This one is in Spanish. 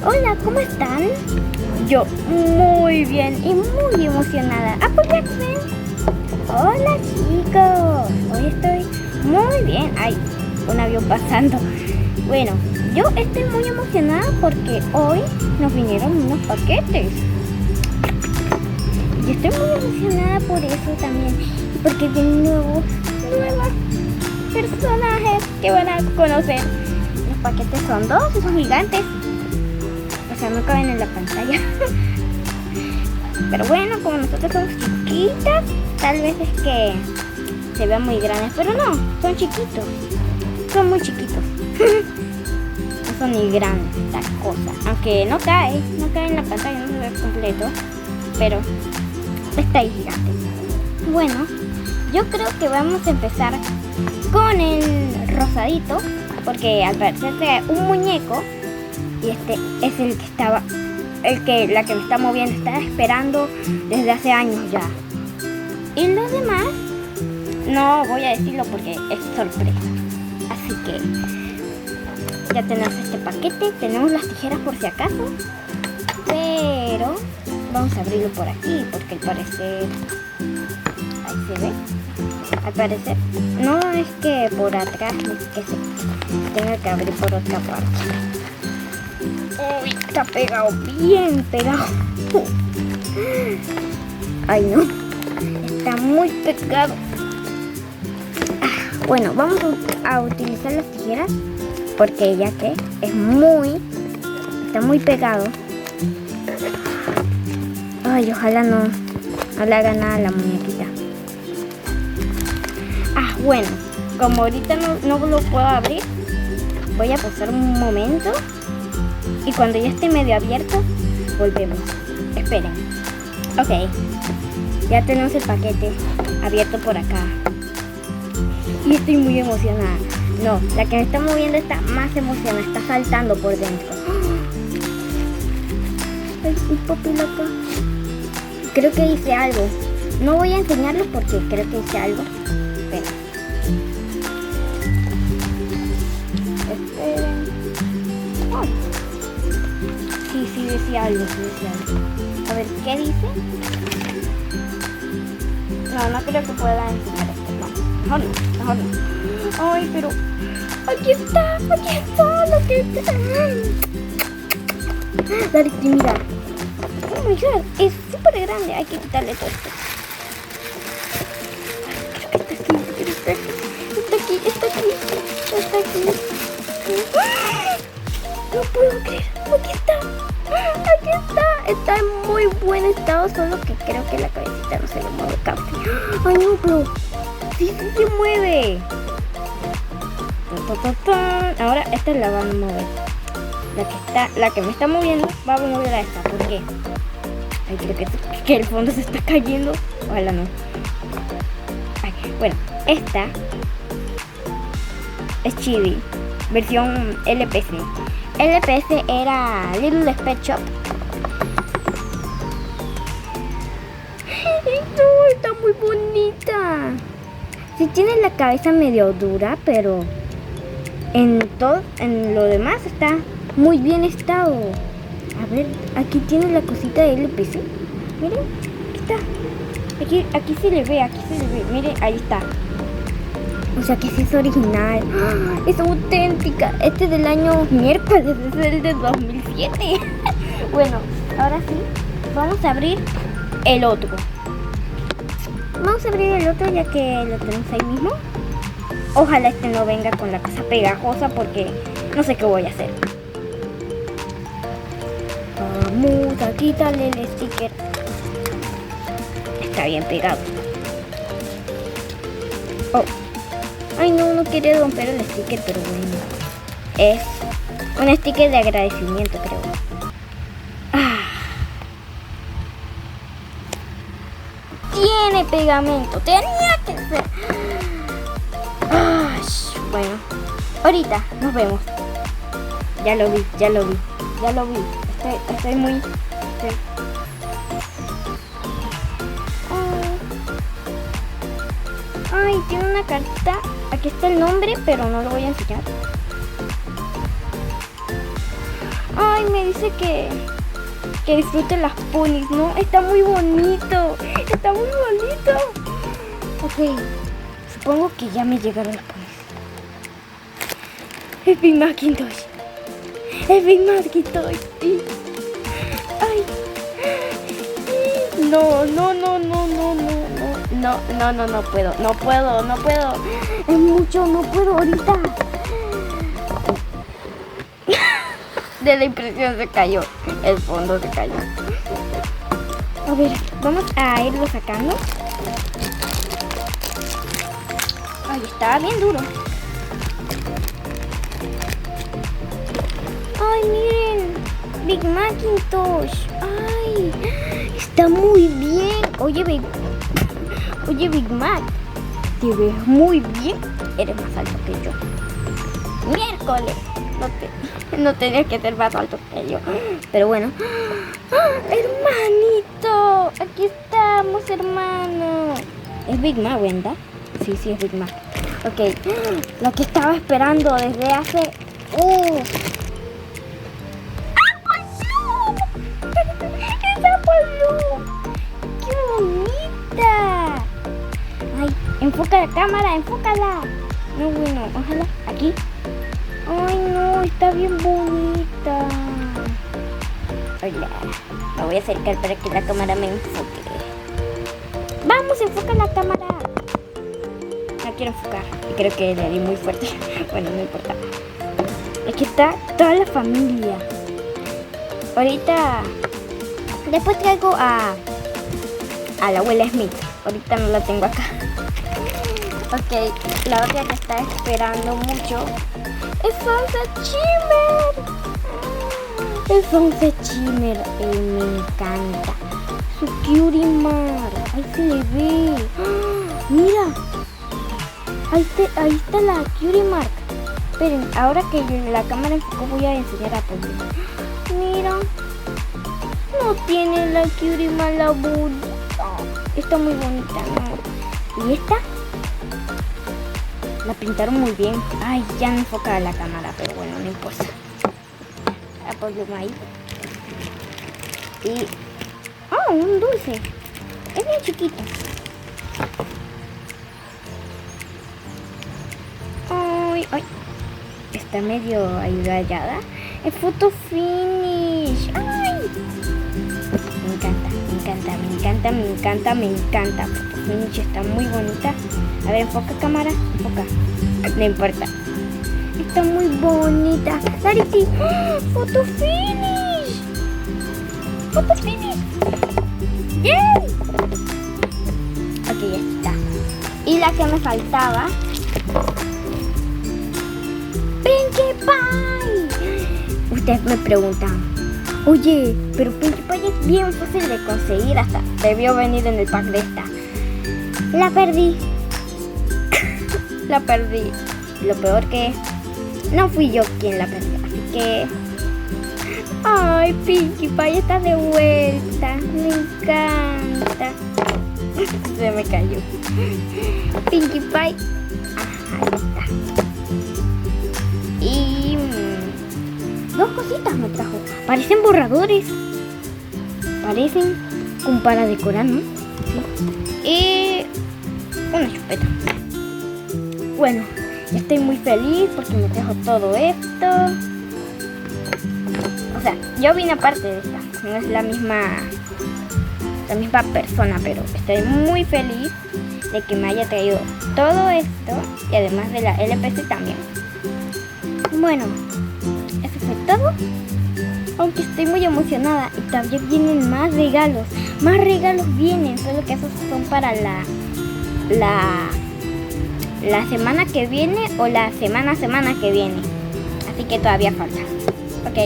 Hola, ¿cómo están? Yo muy bien y muy emocionada. ¡Apóyenme! Hola chicos, hoy estoy muy bien. Ay, un avión pasando. Bueno, yo estoy muy emocionada porque hoy nos vinieron unos paquetes. Yo estoy muy emocionada por eso también. Porque vienen nuevos personajes que van a conocer. Los paquetes son dos y son gigantes. O sea, no caben en la pantalla. Pero bueno, como nosotros somos chiquitas, tal vez es que se vean muy grandes. Pero no, son chiquitos. Son muy chiquitos. No son ni grandes, tal cosa. Aunque no cae en la pantalla, no se ve completo. Pero está ahí gigante. Bueno, yo creo que vamos a empezar con el rosadito. Porque al parecer trae un muñeco. Y este es el que estaba, la que me está moviendo, estaba esperando desde hace años ya. Y los demás, no voy a decirlo porque es sorpresa. Así que ya tenemos este paquete, tenemos las tijeras por si acaso. Pero vamos a abrirlo por aquí porque al parecer, ahí se ve. Al parecer, no es que por atrás es que se tenga que abrir por otra parte. Uy, está pegado, bien pegado. Ay no, está muy pegado. Bueno, vamos a utilizar las tijeras porque ya que está muy pegado. Ay, ojalá no le haga nada a la muñequita. Bueno, como ahorita no lo puedo abrir, voy a pausar un momento. Y cuando ya esté medio abierto, volvemos. Esperen. Ok. Ya tenemos el paquete abierto por acá. Y estoy muy emocionada. No, la que me está moviendo está más emocionada. Está saltando por dentro. Ay, mi papi loca. Creo que hice algo. No voy a enseñarles porque creo que hice algo. Esperen. Ay. Sí decía algo. A ver, ¿qué dice? No creo que pueda enseñar esto. No, mejor no. Ay, pero aquí está lo que está. Dale, mira. Oh my god, es súper grande. Hay que quitarle todo esto. Está aquí. No puedo creer. Aquí está. Está en muy buen estado, solo que creo que la cabecita no se le mueve casi. Ay no, pero sí se mueve. Ahora esta la van a mover. La que me está moviendo va a mover a esta. ¿Por qué? Ay, creo que el fondo se está cayendo. Ojalá no. Ay, bueno, esta es Chibi, versión LPC. LPC era Little Pet Shop. No, está muy bonita. Sí tiene la cabeza medio dura, pero en lo demás está muy bien estado. A ver, aquí tiene la cosita de LPC. Miren, aquí está. Aquí se le ve. Miren, ahí está. O sea que sí es original. Es auténtica. Este es del año miércoles, es el de 2007. Bueno, ahora sí, vamos a abrir el otro. Ya que lo tenemos ahí mismo. Ojalá este no venga con la cosa pegajosa porque no sé qué voy a hacer. Vamos a quitarle el sticker. Está bien pegado. Oh. Ay, no quiere romper el sticker, pero bueno. Es un sticker de agradecimiento, creo. Tiene pegamento. Tenía que ser. Bueno, ahorita nos vemos. Ya lo vi. Estoy muy... Ay, tiene una carta. Aquí está el nombre, pero no lo voy a enseñar. Ay, me dice que disfrute las ponis, ¿no? Está muy bonito. Está muy bonito. Ok. Supongo que ya me llegaron las ponis. Es Big Macintosh. Es Big Macintosh. Ay. No puedo. Es mucho, no puedo ahorita. De la impresión se cayó. El fondo se cayó. A ver, vamos a irlo sacando. Ay, estaba bien duro. Ay, miren. Big Macintosh. Ay, está muy bien. Oye, Big Mac. Te ves muy bien. Eres más alto que yo. Miércoles. No tenías que ser más alto que yo. Pero bueno. ¡Hermanito! Aquí estamos, hermano. Es Big Mac, ¿verdad? Sí, es Big Mac. Ok. Lo que estaba esperando desde hace... ¡Esa Palú! ¡Qué bonita! Ay, enfoca la cámara, enfócala. No, bueno, ojalá. Aquí. Ay, no, está bien bonita. Hola. Me voy a acercar para que la cámara me enfoque. Vamos, enfoca la cámara. No quiero enfocar. Y creo que le di muy fuerte. Bueno, no importa. Aquí está toda la familia. Ahorita... Después traigo a la abuela Smith. Ahorita no la tengo acá. Ok, la otra que está esperando mucho es Sunset Shimmer. Es Sunset Shimmer. Me encanta. Su cutie mark. Ahí se le ve. Mira. Ahí está la cutie mark. Esperen, ahora que la cámara enfocó voy a enseñar a todos. Mira. No tiene la cutie mark la bonita. Está muy bonita, ¿no? ¿Y esta? La pintaron muy bien. Ay, ya no enfoca la cámara, pero bueno, no importa. Apoyo ahí. Y... ¡oh, un dulce! Es bien chiquito. Ay. Está medio ayudada. Es photo finish. ¡Ay! Me encanta. Photo finish está muy bonita. A ver, enfoca cámara. Enfoca. No importa. Está muy bonita. Larity. ¡Oh! Photo finish. ¡Bien! Ok, ya está. Y la que me faltaba. Pinkie Pie. Ustedes me preguntan, oye, pero Pinkie Pie es bien fácil de conseguir. Hasta debió venir en el pack de esta. La perdí. Lo peor que no fui yo quien la perdió. Así que... ay, Pinkie Pie está de vuelta. Me encanta. Se me cayó. Pinkie Pie. Ahí está. Y... dos cositas me trajo. Parecen borradores. Parecen como para decorar, ¿no? Sí. Y... una chupeta. Bueno, ya estoy muy feliz porque me trajo todo esto. O sea, yo vine aparte de esta. No es la misma persona, pero estoy muy feliz de que me haya traído todo esto. Y además de la LPC también. Bueno, eso fue todo. Aunque estoy muy emocionada y todavía vienen más regalos. Más regalos vienen, solo que esos son para la semana que viene o la semana que viene. Así que todavía falta. Ok.